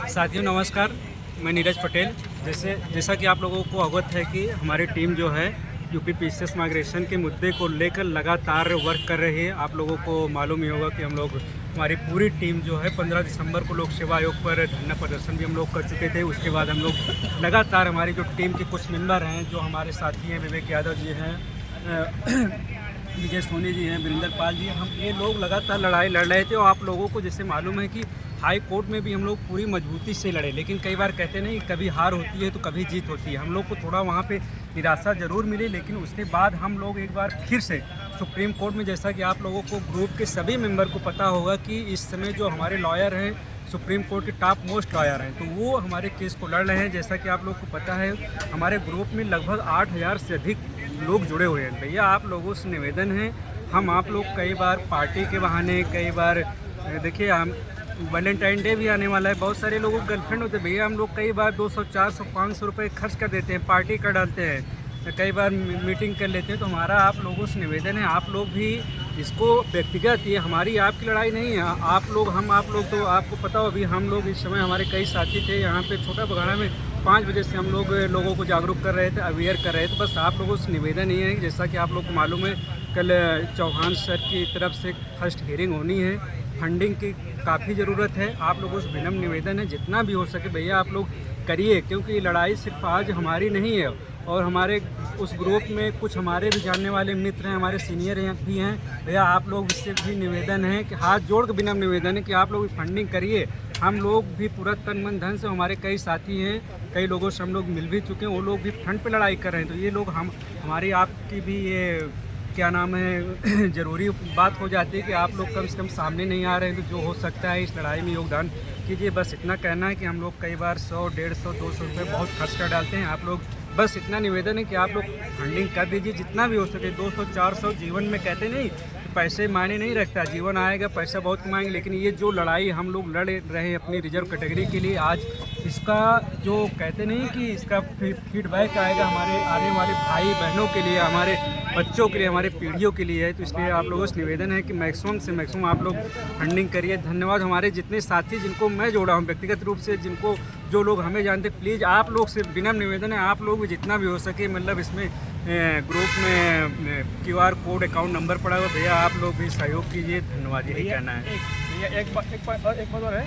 साथियों नमस्कार, मैं नीरज पटेल। जैसा कि आप लोगों को अवगत है कि हमारी टीम जो है यूपी पीसीएस माइग्रेशन के मुद्दे को लेकर लगातार वर्क कर रही है। आप लोगों को मालूम ही होगा कि हमारी पूरी टीम जो है 15 दिसंबर को लोक सेवा आयोग पर धरना प्रदर्शन भी हम लोग कर चुके थे। उसके बाद हम लोग लगातार हमारी जो टीम के कुछ मेंबर हैं, जो हमारे साथी हैं, विवेक यादव जी हैं, विजय सोनी जी हैं, वीरेंद्र पाल जी, हम ये लोग लगातार लड़ाई लड़ रहे थे। और आप लोगों को जैसे मालूम है कि हाई कोर्ट में भी हम लोग पूरी मजबूती से लड़े, लेकिन कई बार कहते नहीं, कभी हार होती है तो कभी जीत होती है। हम लोग को थोड़ा वहाँ पे निराशा ज़रूर मिली, लेकिन उसके बाद हम लोग एक बार फिर से सुप्रीम कोर्ट में, जैसा कि आप लोगों को ग्रुप के सभी मेंबर को पता होगा कि इस समय जो हमारे लॉयर हैं, सुप्रीम कोर्ट के टॉप मोस्ट लॉयर हैं, तो वो हमारे केस को लड़ रहे हैं। जैसा कि आप लोग को पता है, हमारे ग्रुप में लगभग 8000 से अधिक लोग जुड़े हुए हैं। भैया आप लोगों से निवेदन है, हम आप लोग कई बार पार्टी के बहाने, कई बार देखिए हम वैलेंटाइन डे भी आने वाला है, बहुत सारे लोगों को गर्लफ्रेंड होते हैं भैया, हम लोग कई बार 200, 400, 500 रुपये खर्च कर देते हैं, पार्टी कर डालते हैं, कई बार मीटिंग कर लेते हैं। तो हमारा आप लोगों से निवेदन है, आप लोग भी इसको व्यक्तिगत, ये हमारी आपकी लड़ाई नहीं है। आप लोग तो आपको पता हो, अभी हम लोग इस समय हमारे कई साथी थे यहाँ पे छोटा बघाड़ा में 5 बजे से हम लोगों को जागरूक कर रहे थे, अवेयर कर रहे थे। बस आप लोगों से निवेदन ये है कि जैसा कि आप लोग को मालूम है, कल चौहान सर की तरफ से फर्स्ट हियरिंग होनी है, फंडिंग की काफ़ी ज़रूरत है। आप लोगों से विनम्र निवेदन है, जितना भी हो सके भैया आप लोग करिए, क्योंकि ये लड़ाई सिर्फ आज हमारी नहीं है। और हमारे उस ग्रुप में कुछ हमारे भी जानने वाले मित्र हैं, हमारे सीनियर भी हैं भैया, आप लोग इससे भी निवेदन है कि हाथ जोड़ के विनम्र निवेदन है कि आप लोग फंडिंग करिए। हम लोग भी पूरा तन मन धन से, हमारे कई साथी हैं, कई लोगों से हम लोग मिल भी चुके हैं, वो लोग भी फ्रंट पे लड़ाई कर रहे हैं। तो ये लोग हमारी आपकी भी ये क्या नाम है ज़रूरी बात हो जाती है कि आप लोग कम से कम सामने नहीं आ रहे हैं, तो जो हो सकता है इस लड़ाई में योगदान कीजिए। बस इतना कहना है कि हम लोग कई बार 100, 150, 200 रुपये बहुत खर्च कर डालते हैं। आप लोग बस इतना निवेदन है कि आप लोग फंडिंग कर दीजिए जितना भी हो सके। 200, 400 जीवन में कहते नहीं, पैसे मायने नहीं रखता, जीवन आएगा पैसा बहुत कमाएंगे, लेकिन ये जो लड़ाई हम लोग लड़ रहे हैं अपनी रिजर्व कैटेगरी के लिए, आज इसका जो कहते नहीं कि इसका फीडबैक आएगा हमारे आने वाले भाई बहनों के लिए, हमारे बच्चों के लिए, हमारे पीढ़ियों के लिए है। तो इसलिए आप लोगों से निवेदन है कि मैक्सिमम से मैक्सिमम आप लोग फंडिंग करिए। धन्यवाद हमारे जितने साथी जिनको मैं जोड़ा हूँ व्यक्तिगत रूप से, जो लोग हमें जानते, प्लीज़ आप लोग से विनम्र निवेदन है, आप लोग भी जितना भी हो सके, मतलब इसमें ग्रुप में QR कोड, अकाउंट नंबर पड़ा हुआ, भैया आप लोग भी सहयोग कीजिए। धन्यवाद, यही कहना है। एक बात और है,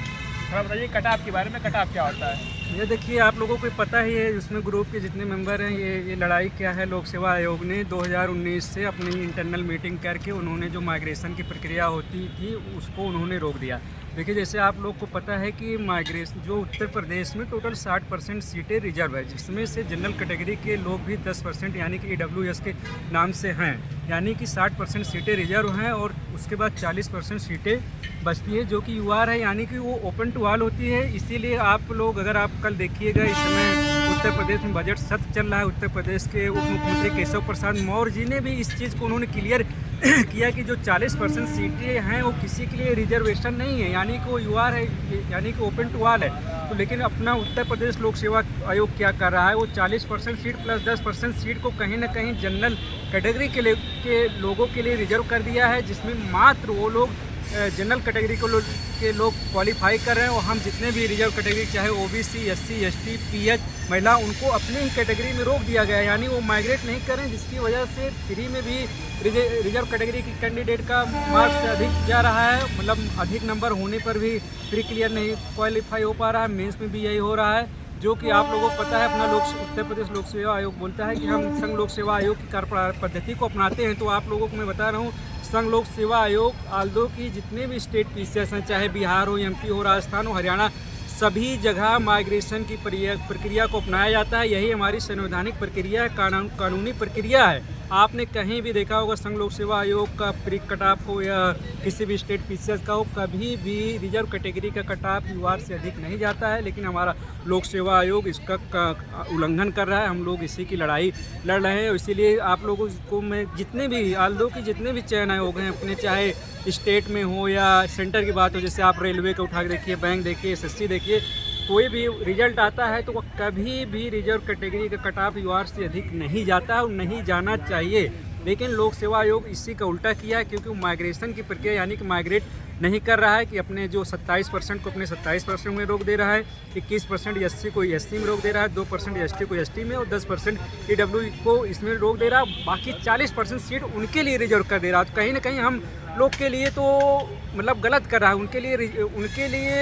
थोड़ा बताइए कटाप के बारे में, कटाप क्या होता है? ये देखिए आप लोगों को पता ही है, उसमें ग्रुप के जितने मेंबर हैं, ये लड़ाई क्या है, लोक सेवा आयोग ने 2019 से अपनी इंटरनल मीटिंग करके उन्होंने जो माइग्रेशन की प्रक्रिया होती थी उसको उन्होंने रोक दिया। देखिए जैसे आप लोग को पता है कि माइग्रेशन जो उत्तर प्रदेश में टोटल 60% सीटें रिजर्व है, जिसमें से जनरल कैटेगरी के लोग भी 10% यानी कि EWS के नाम से हैं, यानी कि 60% सीटें रिजर्व हैं। और उसके बाद 40% सीटें बचती है जो कि UR है, यानी कि वो ओपन टू ऑल होती है। इसीलिए आप लोग, अगर आप कल देखिएगा, इस समय उत्तर प्रदेश में बजट सत्र चल रहा है, उत्तर प्रदेश के उप मुख्यमंत्री केशव प्रसाद मौर्य जी ने भी इस चीज़ को उन्होंने क्लियर किया कि जो 40% सीटें हैं वो किसी के लिए रिजर्वेशन नहीं है, यानी कि वो UR है, यानी कि ओपन टू ऑल है। तो लेकिन अपना उत्तर प्रदेश लोक सेवा आयोग क्या कर रहा है, वो 40% सीट प्लस 10% सीट को कहीं ना कहीं जनरल कैटेगरी के लोगों के लिए रिजर्व कर दिया है, जिसमें मात्र वो लोग जनरल कैटेगरी के लोग क्वालिफाई कर रहे हैं। और हम जितने भी रिजर्व कैटेगरी, चाहे OBC, SC, ST, PH, महिला, उनको अपने ही कैटेगरी में रोक दिया गया है, यानी वो माइग्रेट नहीं कर रहे हैं, जिसकी वजह से फ्री में भी रिजर्व कैटेगरी की कैंडिडेट का मार्क्स से अधिक जा रहा है, मतलब अधिक नंबर होने पर भी प्री क्लियर नहीं क्वालिफाई हो पा रहा है। मेंस में भी यही हो रहा है, जो कि आप लोगों को पता है। अपना उत्तर प्रदेश लोक सेवा आयोग बोलता है कि हम संघ लोक सेवा आयोग की कार्य पद्धति को अपनाते हैं। तो आप लोगों को मैं बता रहा हूँ, संघ लोक सेवा आयोग आल्दो की जितने भी स्टेट पीसीएस हैं, चाहे बिहार हो, MP हो, राजस्थान हो, हरियाणा, सभी जगह माइग्रेशन की प्रक्रिया को अपनाया जाता है। यही हमारी संवैधानिक प्रक्रिया है, कानूनी प्रक्रिया है। आपने कहीं भी देखा होगा संघ लोक सेवा आयोग का प्री कट ऑफ हो या किसी भी स्टेट पीसीएस का हो, कभी भी रिजर्व कैटेगरी का कट ऑफ UR से अधिक नहीं जाता है। लेकिन हमारा लोक सेवा आयोग इसका उल्लंघन कर रहा है, हम लोग इसी की लड़ाई लड़ रहे हैं। इसीलिए आप लोगों को मैं जितने भी आल्दो की जितने भी चयन आयोग हैं अपने, चाहे स्टेट में हो या सेंटर की बात हो, जैसे आप रेलवे का उठा के देखिए, बैंक देखिए, SSC देखिए, कोई भी रिजल्ट आता है तो वो कभी भी रिजर्व कैटेगरी का कट ऑफ UR से अधिक नहीं जाता और नहीं जाना चाहिए। लेकिन लोक सेवा आयोग इसी का उल्टा किया है, क्योंकि माइग्रेशन की प्रक्रिया यानी कि माइग्रेट नहीं कर रहा है कि अपने जो 27% को अपने 27% में रोक दे रहा है, 21% एससी को एसटी में रोक दे रहा है, 2% एसटी को एसटी में और 10% ईडब्ल्यू को इसमें रोक दे रहा है। बाकी 40% सीट उनके लिए रिजर्व कर दे रहा है। तो कहीं ना कहीं हम लोग के लिए तो मतलब गलत कर रहा है। उनके लिए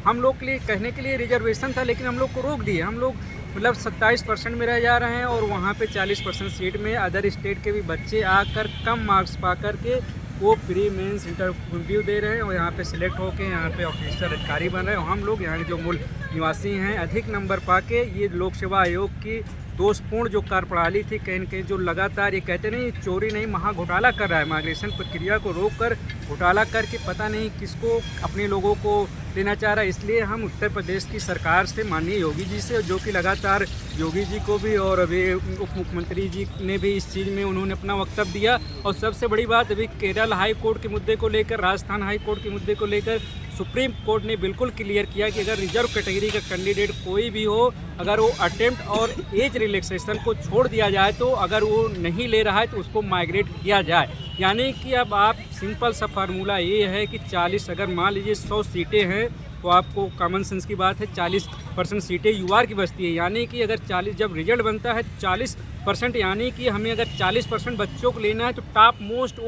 हम लोग के लिए कहने के लिए रिजर्वेशन था, लेकिन हम लोग को रोक दिए। हम लोग मतलब 27% में रह जा रहे हैं और वहाँ पे 40% सीट में अदर स्टेट के भी बच्चे आकर कम मार्क्स पा कर के वो प्री मेंस इंटरव्यू दे रहे हैं और यहाँ पे सिलेक्ट होके यहाँ पे ऑफिसर अधिकारी बन रहे हैं। और हम लोग यहाँ के जो मूल निवासी हैं अधिक नंबर पा के ये लोक सेवा आयोग की दोषपूर्ण जो कार्यप्रणाली थी, कहीं न कहीं जो लगातार ये कहते नहीं चोरी नहीं महा घोटाला कर रहा है, माइग्रेशन प्रक्रिया को रोक कर घोटाला करके पता नहीं किसको अपने लोगों को लेना चाह रहा है। इसलिए हम उत्तर प्रदेश की सरकार से माननीय योगी जी से, जो कि लगातार योगी जी को भी और अभी उप मुख्यमंत्री जी ने भी इस चीज़ में उन्होंने अपना वक्तव्य दिया। और सबसे बड़ी बात अभी केरल हाई कोर्ट के मुद्दे को लेकर, राजस्थान हाई कोर्ट के मुद्दे को लेकर सुप्रीम कोर्ट ने बिल्कुल क्लियर किया कि अगर रिजर्व कैटेगरी का कैंडिडेट कोई भी हो, अगर वो अटेम्प्ट और एज रिलैक्सेशन को छोड़ दिया जाए तो अगर वो नहीं ले रहा है तो उसको माइग्रेट किया जाए। यानी कि अब आप सिंपल सा फार्मूला ये है कि 40 अगर मान लीजिए 100 सीटें हैं तो आपको कॉमन सेंस की बात है 40% सीटें यूआर की बचती है। यानी कि अगर 40 जब रिजल्ट बनता है 40%, यानी कि हमें अगर 40% बच्चों को लेना है तो टॉप मोस्ट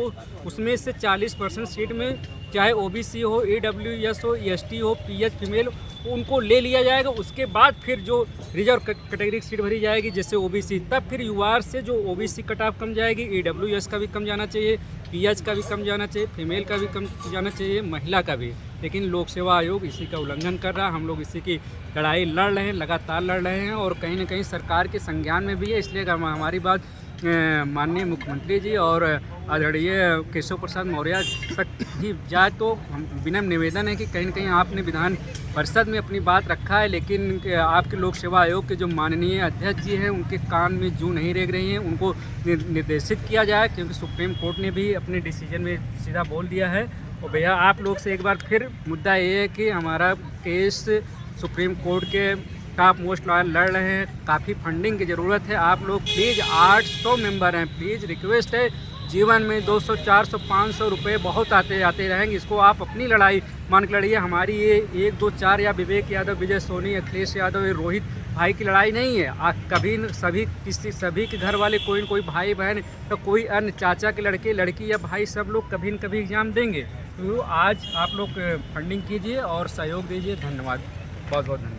उसमें से 40% सीट में चाहे ओबीसी हो, ईडब्ल्यूएस हो, एसटी हो, पीएच फीमेल उनको ले लिया जाएगा। उसके बाद फिर जो रिजर्व कैटेगरी की सीट भरी जाएगी जैसे ओबीसी, तब फिर यूआर से जो ओबीसी कट ऑफ कम जाएगी, ईडब्ल्यूएस का भी कम जाना चाहिए, पीएच का भी कम जाना चाहिए, फीमेल का भी कम जाना चाहिए, महिला का भी। लेकिन लोक सेवा आयोग इसी का उल्लंघन कर रहा है। हम लोग इसी की लड़ाई लड़ रहे हैं, लगातार लड़ रहे हैं और कहीं ना कहीं सरकार के संज्ञान में भी है। इसलिए हमारी बात माननीय मुख्यमंत्री जी और आदरणीय केशव प्रसाद मौर्य तक ही जाए तो हम विनम्र निवेदन है कि कहीं ना कहीं आपने विधान परिषद में अपनी बात रखा है, लेकिन आपके लोक सेवा आयोग के जो माननीय अध्यक्ष जी हैं उनके कान में जूं नहीं रेंग रही हैं, उनको निर्देशित किया जाए, क्योंकि सुप्रीम कोर्ट ने भी अपने डिसीजन में सीधा बोल दिया है। और भैया आप लोग से एक बार फिर मुद्दा ये है कि हमारा केस सुप्रीम कोर्ट के टॉप मोस्ट लॉयर लड़ रहे हैं, काफ़ी फंडिंग की ज़रूरत है। आप लोग प्लीज़ 800 मेंबर हैं, प्लीज़ रिक्वेस्ट है, जीवन में 200, 400, 500 रुपये बहुत आते रहेंगे। इसको आप अपनी लड़ाई मान के लड़िए। हमारी ये 1, 2, 4 या विवेक यादव, विजय सोनी, अखिलेश यादव, ये रोहित भाई की लड़ाई नहीं है। कभी सभी के घर वाले कोई न कोई भाई बहन तो कोई अन्य चाचा के लड़के लड़की या भाई सब लोग कभी न कभी एग्ज़ाम देंगे। तो आज आप लोग फंडिंग कीजिए और सहयोग दीजिए। धन्यवाद, बहुत बहुत धन्यवाद।